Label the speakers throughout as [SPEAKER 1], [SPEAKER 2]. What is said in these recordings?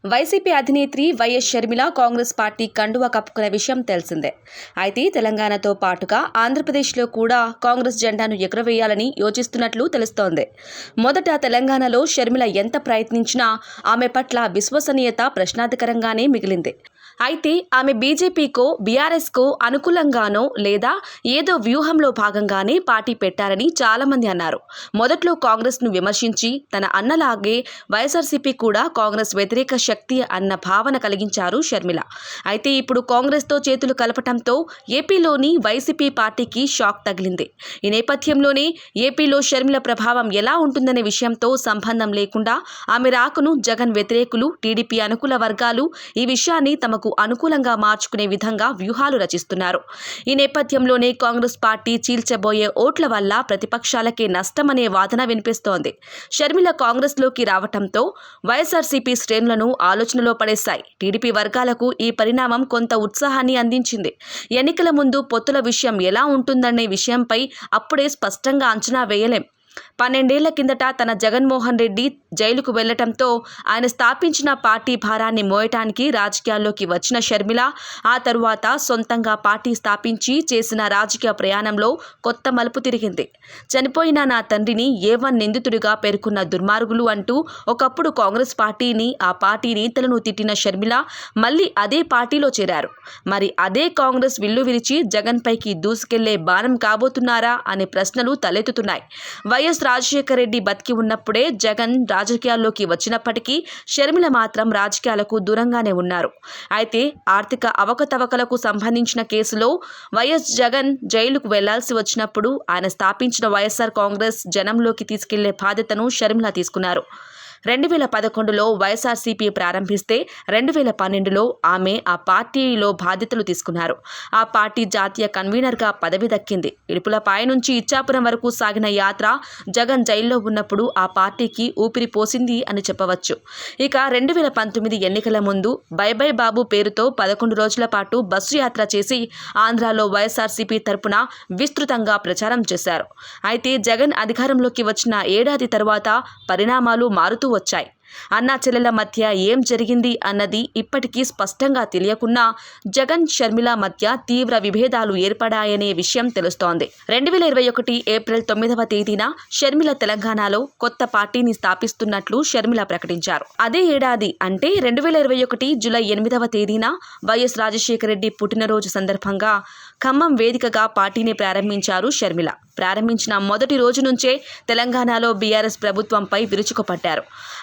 [SPEAKER 1] YCP అధినేత్రి YS Sharmila Congress party కండువా కప్పుకునే విషయం తెలిసిందే. అయితే తెలంగాణతో పాటుగా ఆంధ్రప్రదేశ్లో కూడా కాంగ్రెస్ జెండాను ఎగురవేయాలని యోచిస్తున్నట్లు తెలుస్తోంది. మొదట తెలంగాణలో షర్మిల ఎంత ప్రయత్నించినా ఆమె పట్ల విశ్వసనీయత ప్రశ్నార్థకరంగానే మిగిలింది. అయితే ఆమె బీజేపీకో బీఆర్ఎస్కో అనుకూలంగానో లేదా ఏదో వ్యూహంలో భాగంగానే పార్టీ పెట్టారని చాలామంది అన్నారు. మొదట్లో కాంగ్రెస్ను విమర్శించి తన అన్నలాగే వైఎస్ఆర్సీపీ కూడా కాంగ్రెస్ వ్యతిరేక శక్తి అన్న భావన కలిగించారు షర్మిల. అయితే ఇప్పుడు కాంగ్రెస్తో చేతులు కలపటంతో ఏపీలోని వైసీపీ పార్టీకి షాక్ తగిలింది. ఈ నేపథ్యంలోనే ఏపీలో షర్మిల ప్రభావం ఎలా ఉంటుందనే విషయంతో సంబంధం లేకుండా ఆమె రాకను జగన్ వ్యతిరేకులు, టీడీపీ అనుకూల వర్గాలు ఈ విషయాన్ని తమకు అనుకూలంగా మార్చుకునే విధంగా వ్యూహాలు రచిస్తున్నారు. ఈ నేపథ్యంలోనే కాంగ్రెస్ పార్టీ చీల్చబోయే ఓట్ల వల్ల ప్రతిపక్షాలకే నష్టమనే వాదన వినిపిస్తోంది. షర్మిల కాంగ్రెస్లోకి రావటంతో వైఎస్ఆర్సీపీ శ్రేణులను ఆలోచనలో పడేశాయి. టీడీపీ వర్గాలకు ఈ పరిణామం కొంత ఉత్సాహాన్ని అందించింది. ఎన్నికల ముందు పొత్తుల విషయం ఎలా ఉంటుందనే విషయంపై అప్పుడే స్పష్టంగా అంచనా వేయలేం. 12 ఏళ్ల కిందట తన జగన్మోహన్ రెడ్డి జైలుకు వెళ్లటంతో ఆయన స్థాపించిన పార్టీ భారాన్ని మోయటానికి రాజకీయాల్లోకి వచ్చిన షర్మిల ఆ తరువాత సొంతంగా పార్టీ స్థాపించి చేసిన రాజకీయ ప్రయాణంలో కొత్త మలుపు తిరిగింది. చనిపోయిన నా తండ్రిని A1 నిందితుడిగా పేర్కొన్న దుర్మార్గులు అంటూ ఒకప్పుడు కాంగ్రెస్ పార్టీని, ఆ పార్టీ నేతలను తిట్టిన షర్మిల మళ్లీ అదే పార్టీలో చేరారు. మరి అదే కాంగ్రెస్ విల్లు విరిచి జగన్ పైకి దూసుకెళ్లే బాణం కాబోతున్నారా అనే ప్రశ్నలు తలెత్తుతున్నాయి. వైఎస్ రాజశేఖర రెడ్డి బతికి ఉన్నప్పుడే జగన్ రాజకీయాల్లోకి వచ్చినప్పటికీ షర్మిల మాత్రం రాజకీయాలకు దూరంగానే ఉన్నారు. అయితే ఆర్థిక అవకతవకలకు సంబంధించిన కేసులో వైఎస్ జగన్ జైలుకు వెళ్లాల్సి వచ్చినప్పుడు ఆయన స్థాపించిన వైఎస్ఆర్ కాంగ్రెస్ జనంలోకి తీసుకెళ్లే బాధ్యతను షర్మిల తీసుకున్నారు. 2011లో వైఎస్ఆర్సీపీ ప్రారంభిస్తే 2012లో ఆమె ఆ పార్టీలో బాధ్యతలు తీసుకున్నారు. ఆ పార్టీ జాతీయ కన్వీనర్గా పదవి దక్కింది. ఇడుపులపాయ నుంచి ఇచ్చాపురం వరకు సాగిన యాత్ర జగన్ జైల్లో ఉన్నప్పుడు ఆ పార్టీకి ఊపిరి పోసింది అని చెప్పవచ్చు. ఇక 2019 ఎన్నికల ముందు బై బై బాబు పేరుతో 11 రోజుల పాటు బస్సు యాత్ర చేసి ఆంధ్రాలో వైఎస్ఆర్సీపీ తరపున విస్తృతంగా ప్రచారం చేశారు. అయితే జగన్ అధికారంలోకి వచ్చిన ఏడాది తర్వాత పరిణామాలు మారుతూ వచ్చాయి. అన్నా చెల్లెల మధ్య ఏం జరిగింది అన్నది ఇప్పటికీ స్పష్టంగా తెలియకున్నా జగన్ షర్మిల మధ్య తీవ్ర విభేదాలు ఏర్పడాయనే విషయం తెలుస్తోంది. 2021 ఏప్రిల్ 9వ తేదీన షర్మిల తెలంగాణలో కొత్త పార్టీని స్థాపిస్తున్నట్లు షర్మిల ప్రకటించారు. అదే ఏడాది అంటే 2021 జూలై 8వ తేదీన వైఎస్ రాజశేఖర రెడ్డి పుట్టినరోజు సందర్భంగా ఖమ్మం వేదికగా పార్టీని ప్రారంభించారు షర్మిల. ప్రారంభించిన మొదటి రోజు నుంచే తెలంగాణలో బీఆర్ఎస్ ప్రభుత్వంపై విరుచుకుపడ్డారు.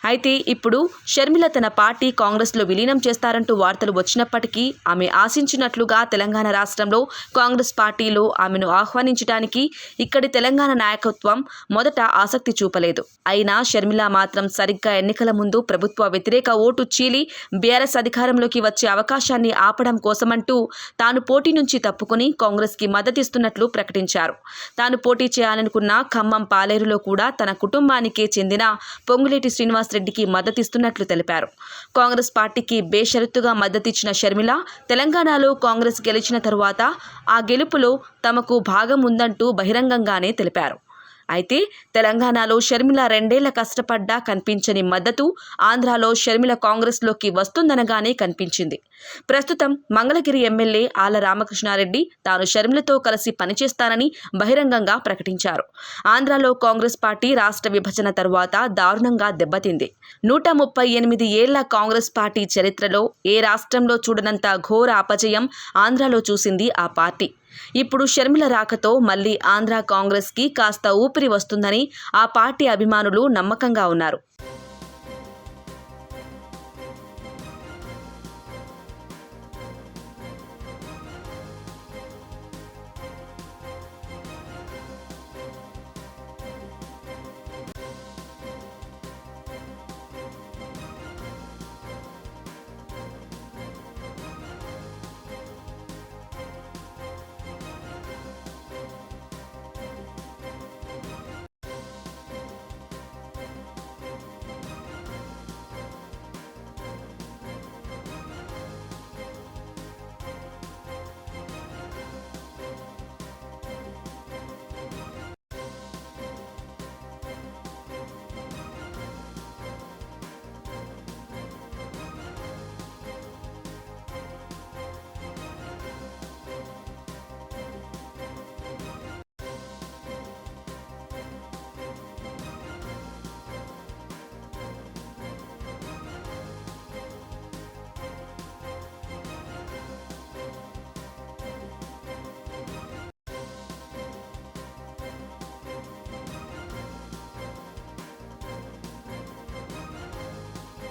[SPEAKER 1] అయితే ఇప్పుడు షర్మిల తన పార్టీ కాంగ్రెస్లో విలీనం చేస్తారంటూ వార్తలు వచ్చినప్పటికీ ఆమె ఆశించినట్లుగా తెలంగాణ రాష్ట్రంలో కాంగ్రెస్ పార్టీలో ఆమెను ఆహ్వానించడానికి ఇక్కడి తెలంగాణ నాయకత్వం మొదట ఆసక్తి చూపలేదు. అయినా షర్మిల మాత్రం సరిగ్గా ఎన్నికల ముందు ప్రభుత్వ వ్యతిరేక ఓటు చీలి బీఆర్ఎస్ అధికారంలోకి వచ్చే అవకాశాన్ని ఆపడం కోసమంటూ తాను పోటీ నుంచి తప్పుకుని కాంగ్రెస్కి మద్దతిస్తున్నట్లు ప్రకటించారు. తాను పోటీ చేయాలనుకున్న ఖమ్మం పాలేరులో కూడా తన కుటుంబానికే చెందిన పొంగులేటి శ్రీనివాసరెడ్డికి మద్దతిస్తున్నట్లు తెలిపారు. కాంగ్రెస్ పార్టీకి బేషరతుగా మద్దతిచ్చిన షర్మిల తెలంగాణలో కాంగ్రెస్ గెలిచిన తరువాత ఆ గెలుపులో తమకు భాగం ఉందంటూ బహిరంగంగానే తెలిపారు. అయితే తెలంగాణలో షర్మిల 2 ఏళ్ల కష్టపడ్డా కనిపించని మద్దతు ఆంధ్రాలో షర్మిల కాంగ్రెస్లోకి వస్తుందనగానే కనిపించింది. ప్రస్తుతం మంగళగిరి ఎమ్మెల్యే ఆళ్ల రామకృష్ణారెడ్డి తాను షర్మిలతో కలిసి పనిచేస్తానని బహిరంగంగా ప్రకటించారు. ఆంధ్రాలో కాంగ్రెస్ పార్టీ రాష్ట్ర విభజన తరువాత దారుణంగా దెబ్బతింది. 138 ఏళ్ల కాంగ్రెస్ పార్టీ చరిత్రలో ఏ రాష్ట్రంలో చూడనంత ఘోర అపజయం ఆంధ్రాలో చూసింది ఆ పార్టీ. ఇప్పుడు షర్మిల రాకతో మళ్లీ ఆంధ్ర కాంగ్రెస్కి కాస్త ఊపిరి వస్తుందని ఆ పార్టీ అభిమానులు నమ్మకంగా ఉన్నారు.